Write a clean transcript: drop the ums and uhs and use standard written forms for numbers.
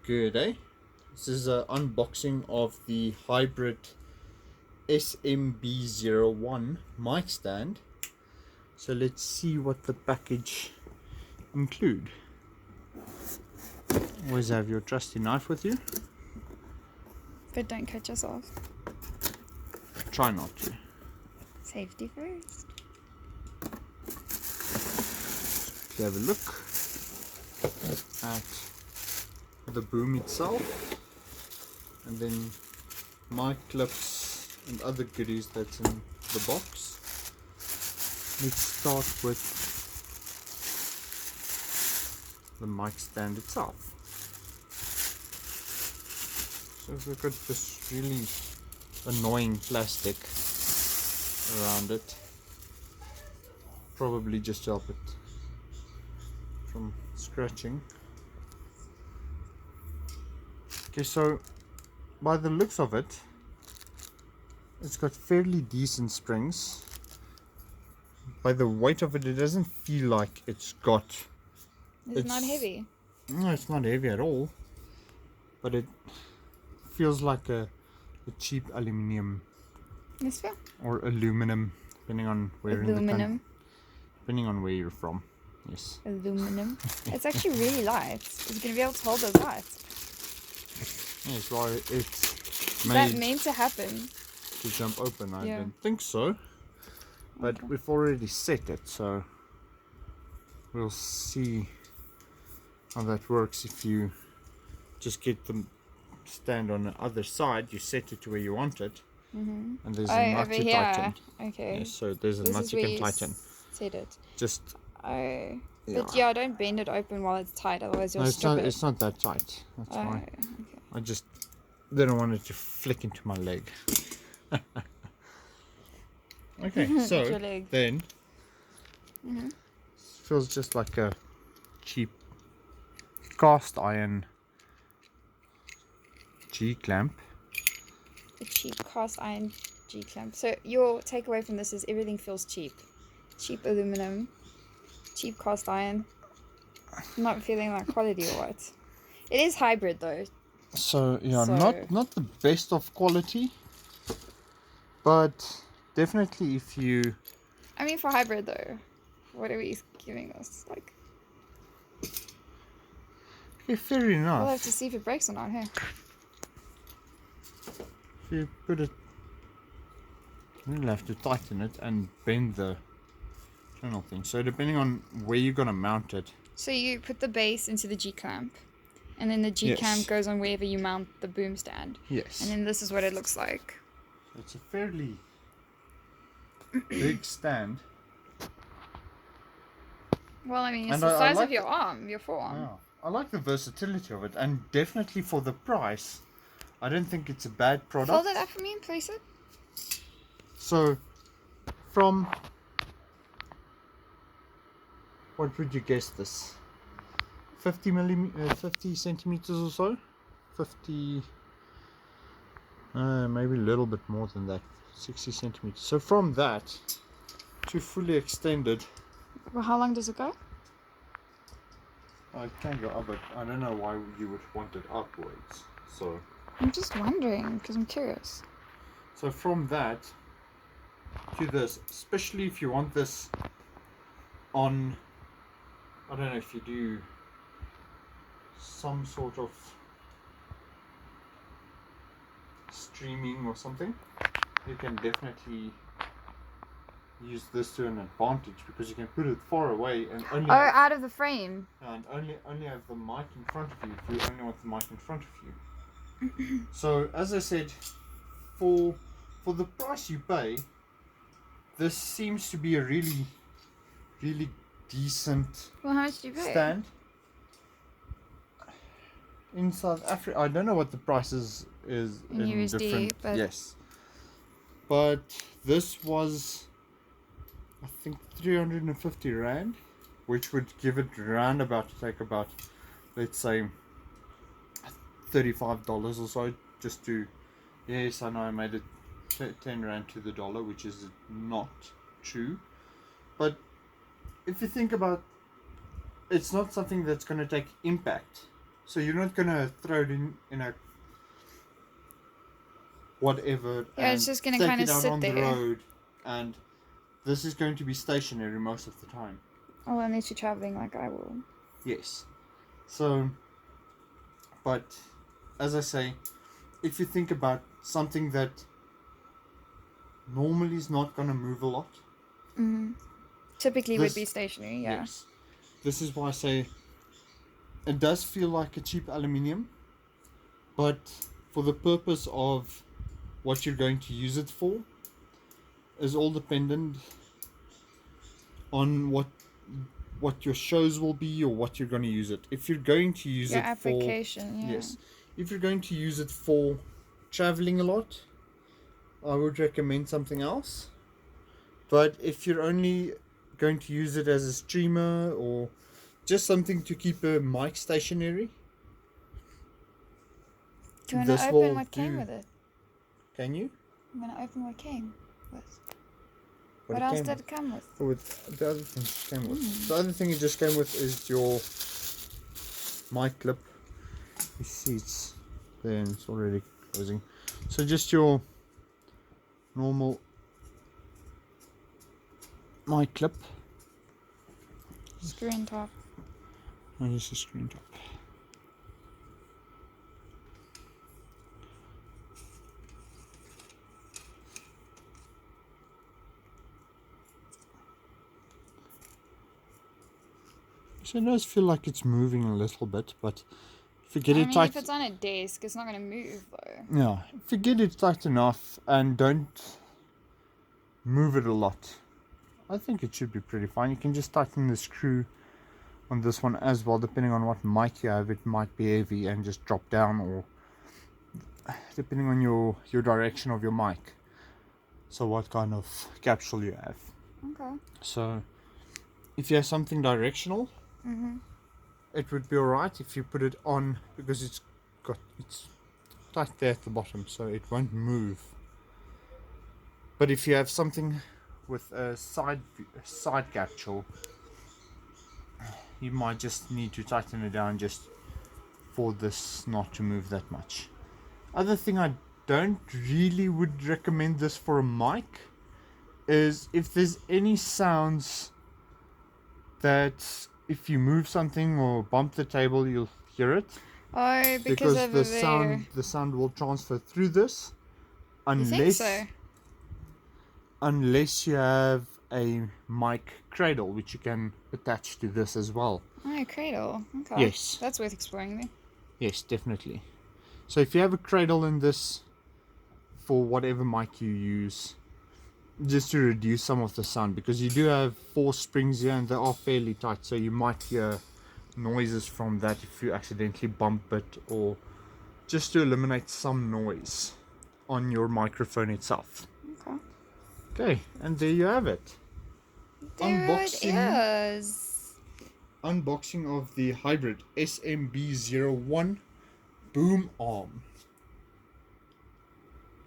Good, eh? This is an unboxing of the hybrid SMB01 mic stand. So let's see what the package include. Always have your trusty knife with you. But don't cut yourself. Try not to. Safety first. Let's have a look at the boom itself, and then mic clips and other goodies that's in the box. Let's start with the mic stand itself. So we've got this really annoying plastic around it, probably just to help it from scratching. Okay, so by the looks of it, it's got fairly decent springs. By the weight of it, it doesn't feel like it's got... It's not heavy. No, it's not heavy at all. But it feels like a cheap aluminium. Yes, sir. Or aluminum, depending on where in the country. Aluminum. Depending on where you're from. Yes. Aluminum. It's actually really light. It's going to be able to hold those lights. Yes, well, it's Is that meant to happen? to jump open. I Yeah. don't think so. But Okay. we've already set it, so we'll see how that works. If you just get the stand on the other side, you set it to where you want it, and there's a nut over to here. tighten. Okay. Yes, so there's a This nut is you where can you tighten. set it. Just Oh. yeah. But yeah, don't bend it open while it's tight, otherwise you'll No, strip it. it's not that tight. That's Oh, why. okay. I just didn't want it to flick into my leg. Okay, so Your leg. then feels just like a cheap cast iron G-clamp. A cheap cast iron G-clamp. So your takeaway from this is everything feels cheap. Cheap aluminum. Cheap cast iron. I'm not feeling that quality or what? It is hybrid though. So yeah, So- not the best of quality, but definitely if you... I mean, for hybrid though, what are we giving us? Like, Okay, fair we'll enough. have to see if it breaks or not. Here. If you put it, you'll have to tighten it and bend the channel thing. So depending on where you're gonna mount it. So you put the base into the G-clamp, and then the G-clamp Yes. goes on wherever you mount the boom stand. Yes. And then this is what it looks like. It's a fairly big stand. Well, I mean, it's And the I size like of your arm, your forearm. Yeah. I like the versatility of it, and definitely for the price, I don't think it's a bad product. Fold it up for me and place it. So, from what would you guess this? 50 centimeters or so? 50, maybe a little bit more than that. 60 centimeters. So from that to fully extended, Well, how long does it go? I can go up, but I don't know why you would want it upwards. So I'm just wondering, because I'm curious. So from that to this, especially if you want this on, I don't know if you do some sort of streaming or something, you can definitely use this to an advantage, because you can put it far away and only Oh, have, out of the frame. and only have the mic in front of you if you only want the mic in front of you. So as I said, for the price you pay, this seems to be a really decent Well, how much do you pay? stand. In South Africa, I don't know what the price is In in USD, different. but- Yes, but this was, I think, 350 rand, which would give it round about to take about, let's say, $35 or so, just to... Yes, I know I made it 10 rand to the dollar, which is not true, but if you think about, it's not something that's going to take impact So you're not gonna throw it in a whatever Yeah, and it's just gonna take kind of it out sit on there. the road, and this is going to be stationary most of the time. Oh, unless you're traveling like I will. Yes. So, but as I say, if you think about something that normally is not gonna move a lot, Typically This- would be stationary, yeah. yes, this is why I say it does feel like a cheap aluminium, but for the purpose of what you're going to use it for is all dependent on what your shows will be or what you're going to use it. If you're going to use Your it application, for yeah. yes, if you're going to use it for traveling a lot, I would recommend something else. But if you're only going to use it as a streamer or just something to keep a mic stationary, Do you want this to will open what came do. with it? Can you? I'm going to open what came with. What What it else came did it come with? with the other thing it came with. The other thing it just came with is your mic clip. You see it's there and it's already closing. So just your normal mic clip. Screw on top. And just a screen top. So it does feel like it's moving a little bit, but if you get I it mean, tight, if it's on a desk, it's not going to move though. yeah, if you get it tight enough and don't move it a lot, I think it should be pretty fine. You can just tighten the screw on this one as well, depending on what mic you have. It might be heavy and just drop down, or depending on your direction of your mic, so what kind of capsule you have. Okay. So if you have something directional, it would be alright if you put it on, because it's tight there at the bottom, so it won't move. But if you have something with a side capsule, you might just need to tighten it down just for this not to move that much. Other thing I don't really would recommend this for a mic is if there's any sounds that if you move something or bump the table, you'll hear it, Oh, because over the there. sound will transfer through this, You think unless so? unless you have a mic cradle which you can attach to this as well. Oh, cradle. Okay. Yes. That's worth exploring then. Yes, definitely. So if you have a cradle in this for whatever mic you use, just to reduce some of the sound, because you do have 4 springs here and they are fairly tight, so you might hear noises from that if you accidentally bump it, or just to eliminate some noise on your microphone itself. Okay. Okay, and there you have it. There it is. Unboxing of the hybrid SMB01 boom arm.